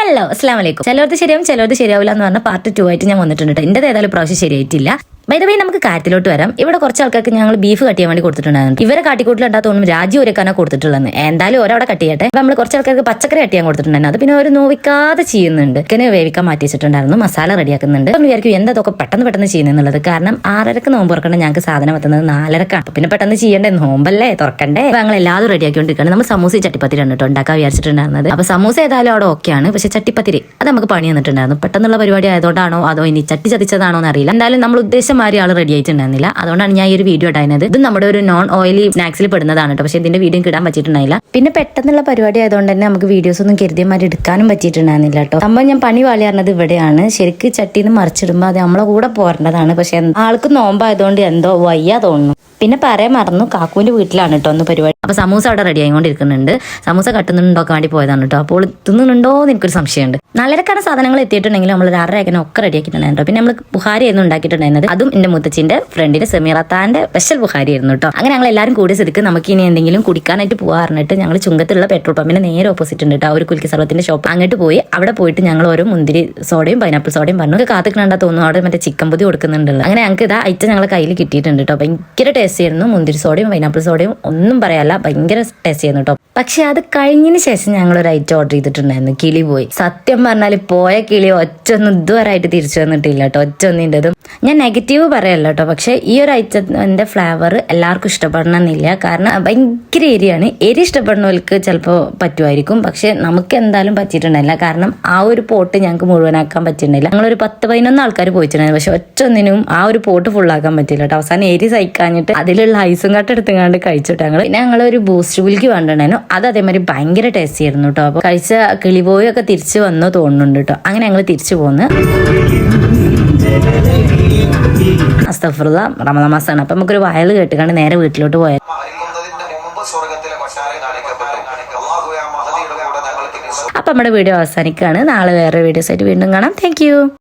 Hello അസ്സലാമു അലൈക്കും. ചിലവർക്ക് ശരിയാവും ചിലവർക്ക് ശരിയാവില്ല എന്ന് പറഞ്ഞ പാർട്ട് 2 ആയിട്ട് ഞാൻ വന്നിട്ടുണ്ട്. എന്റെ ഏതായാലും പ്രാവശ്യം ശരിയായിട്ടില്ല. ബൈ ദ വേ നമുക്ക് കാര്യത്തിലോട്ട് വരാം. ഇവിടെ കുറച്ച് ആൾക്കാർക്ക് ഞങ്ങൾ ബീഫ് കട്ട് ചെയ്യാൻ വേണ്ടി കൊടുത്തിട്ടുണ്ടായിരുന്നു. ഇവരെ കാട്ടിക്കൂട്ടിലുണ്ടാ തോന്നുന്നു രാജി ഒരുക്കാനാ കൊടുത്തിട്ടുള്ളത്. എന്തായാലും ഒരവിടെ കട്ട് ചെയ്യട്ടെ. നമ്മൾ കുറച്ച് ആൾക്കാർക്ക് പച്ചക്കറി കട്ട് ചെയ്യാൻ കൊടുത്തിട്ടുണ്ടായിരുന്നു. അത് പിന്നെ ഒരു നോവിക്കാതെ ചെയ്യുന്നുണ്ട്. ചിക്കന് വേവിക്കാൻ മാറ്റി വെച്ചിട്ടുണ്ടായിരുന്നു. മസാല റെഡിയാക്കുന്നുണ്ട്. നമ്മൾ വിചാരിക്കും എന്താ പെട്ടെന്ന് ചെയ്യുന്നുള്ളത്. കാരണം 6:30 നോമ്പ് തുറക്കേണ്ട ഞങ്ങൾക്ക് സാധനം എത്തുന്നത് 4:30. പിന്നെ പെട്ടെന്ന് ചെയ്യേണ്ടേ, നോമ്പല്ലേ തുറക്കണ്ടേ. അപ്പൊ ഞങ്ങൾ എല്ലാവരും റെഡിയാക്കിക്കൊണ്ടിരിക്കുകയാണ്. നമ്മൾ സമൂസ ചട്ടിപ്പത്തിരി ആണ് കേട്ടോ ഉണ്ടാക്കാൻ വിചാരിച്ചിട്ടുണ്ടായിരുന്നത്. അപ്പൊ സമൂസ ഏതായാലും അവിടെ ഓക്കെയാണ്. പക്ഷെ ചട്ടിപ്പത്തിരി അത് നമുക്ക് പണി തന്നിട്ടുണ്ടായിരുന്നു. പെട്ടെന്നുള്ള പരിപാടി ആയതുകൊണ്ടാണോ അതോ ഇനി ചട്ടി ചതിച്ചതാണോ എന്നറിയില്ല. എന്തായാലും നമ്മൾ ഉദ്ദേശം മാറി ആൾ റെഡി ആയിട്ടുണ്ടായിരുന്നില്ല. അതുകൊണ്ടാണ് ഞാൻ ഈ ഒരു വീഡിയോ ഇടായത്. ഇത് നമ്മുടെ ഒരു നോൺ ഓയിലി സ്നാക്സിൽ പെടുന്നതാണ് കേട്ടോ. പക്ഷെ ഇതിന്റെ വീഡിയോ ഇടാൻ പറ്റിയിട്ടുണ്ടായില്ല. പിന്നെ പെട്ടെന്നുള്ള പരിപാടി ആയതുകൊണ്ട് തന്നെ നമുക്ക് വീഡിയോസ് ഒന്നും കരുതിയമാരി എടുക്കാനും പറ്റിയിട്ടുണ്ടായിരുന്നില്ല കേട്ടോ. സംഭവം ഞാൻ പണി വാളി പറഞ്ഞത് ഇവിടെയാണ്. ശരിക്ക് ചട്ടിന്ന് മറിച്ചിടുമ്പോൾ അത് നമ്മളെ കൂടെ പോരേണ്ടതാണ്. പക്ഷെ ആൾക്ക് നോമ്പായതുകൊണ്ട് എന്തോ വയ്യ തോന്നുന്നു. പിന്നെ പറയാൻ മറന്നു, കാക്കുവിന്റെ വീട്ടിലാണ് കേട്ടോ ഒന്ന് പരിപാടി. അപ്പൊ സമൂസ അവിടെ റെഡി ആയിക്കൊണ്ടിരിക്കുന്നുണ്ട്. സമൂസ കട്ടുന്നുണ്ടോക്കാൻ വേണ്ടി പോയതാണ് കേട്ടോ. അപ്പോൾ തിന്നുന്നുണ്ടോ എന്ന് എനിക്കൊരു സംശയമുണ്ട്. 4:30 സാധനങ്ങൾ എത്തിയിട്ടുണ്ടെങ്കിൽ നമ്മൾ 6:30 ഒക്കെ റെഡിയാക്കിയിട്ടുണ്ടായിരുന്നു. പിന്നെ നമ്മൾ ബുഹാരി ആയിരുന്നു ഉണ്ടാക്കിയിട്ടുണ്ടായിരുന്നത്. അതും എന്റെ മുത്തച്ഛന്റെ ഫ്രണ്ടിന്റെ സെമീറത്താന്റെ സ്പെഷ്യൽ ബുഹാരി ആയിരുന്നു കേട്ടോ. അങ്ങനെ ഞങ്ങൾ എല്ലാവരും കൂടി സ്ഥിതിക്ക് നമുക്ക് ഇനി എന്തെങ്കിലും കുടിക്കാനായിട്ട് പോകാറുണ്ട്. ഞങ്ങൾ ചുങ്കത്തുള്ള പെട്രോൾ പമ്പിന്റെ നേരെ ഓപ്പോസിറ്റ് ഉണ്ട് കേട്ടോ. ഒരു കുൽക്കി സർവത്തിന്റെ ഷോപ്പ് അങ്ങോട്ട് പോയി അവിടെ പോയിട്ട് ഞങ്ങൾ ഓരോ മുന്തിരി സോഡയും പൈനാപ്പിൾ സോഡയും പറഞ്ഞു കാത്തിക്കണ്ടാ തോന്നുന്നു. അവിടെ മറ്റേ ചിക്കൻ പൊതി കൊടുക്കുന്നുണ്ടല്ലോ. അങ്ങനെ ഞങ്ങൾക്ക് ഇതാ ഐറ്റം ഞങ്ങളെ കയ്യിൽ കിട്ടിയിട്ടുണ്ട് കേട്ടോ. ഭയങ്കര ടേസ്റ്റ് ആയിരുന്നു. മുന്തിരി സോഡയും പൈനാപ്പിൾ സോഡയും ഒന്നും പറയാല്ല, ഭയങ്കര ടേസ്റ്റ് ചെയ്യുന്നു കേട്ടോ. പക്ഷെ അത് കഴിഞ്ഞതിന് ശേഷം ഞങ്ങൾ ഒരു ഐറ്റം ഓർഡർ ചെയ്തിട്ടുണ്ടായിരുന്നു. കിളി പോയി. സത്യം പറഞ്ഞാൽ പോയ കിളി ഒറ്റൊന്നും ഇതുവരായിട്ട് തിരിച്ചു വന്നിട്ടില്ല കേട്ടോ. ഒറ്റൊന്നിൻ്റെതും ഞാൻ നെഗറ്റീവ് പറയല്ല കേട്ടോ. പക്ഷെ ഈ ഒരു ഐറ്റത്തിന്റെ ഫ്ലേവർ എല്ലാവർക്കും ഇഷ്ടപ്പെടണമെന്നില്ല. കാരണം ഭയങ്കര എരിയാണ്. എരി ഇഷ്ടപ്പെടുന്നവർക്ക് ചിലപ്പോൾ പറ്റുമായിരിക്കും. പക്ഷെ നമുക്ക് എന്തായാലും പറ്റിയിട്ടുണ്ടായില്ല. കാരണം ആ ഒരു പോട്ട് ഞങ്ങൾക്ക് മുഴുവനാക്കാൻ പറ്റിയിട്ടുണ്ടായില്ല. ഞങ്ങളൊരു 10-11 ആൾക്കാർ പോയിട്ടുണ്ടായിരുന്നു. പക്ഷെ ഒറ്റൊന്നിനും ആ ഒരു പോട്ട് ഫുള്ളാക്കാൻ പറ്റില്ല കേട്ടോ. അവസാനം എരി സഹിക്കാഞ്ഞിട്ട് അതിലുള്ള ഐസും കട്ട് എടുത്തുകൊണ്ട് കഴിച്ചിട്ട് പിന്നെ ഞങ്ങളൊരു ബൂസ്റ്റ് ഗുലിക്ക് വേണ്ടിണ്ടായിരുന്നു. അത് അതേമാതിരി ഭയങ്കര ടേസ്റ്റ് ആയിരുന്നു കേട്ടോ. അപ്പൊ കഴിച്ച കിളിപോയൊക്കെ തിരിച്ചു വന്നോ തോന്നുന്നുണ്ട് കേട്ടോ. അങ്ങനെ ഞങ്ങൾ തിരിച്ചു പോന്ന്. അസ്തഗ്ഫിറുല്ലാ, റമദാൻ മാസമാണ്. അപ്പൊ നമുക്കൊരു വയൽ കേട്ടുകൊണ്ട് നേരെ വീട്ടിലോട്ട് പോയാൽ അപ്പൊ നമ്മുടെ വീഡിയോ അവസാനിക്കുകയാണ്. നാളെ വേറെ വീഡിയോസ് ആയിട്ട് വീണ്ടും കാണാം. Thank you.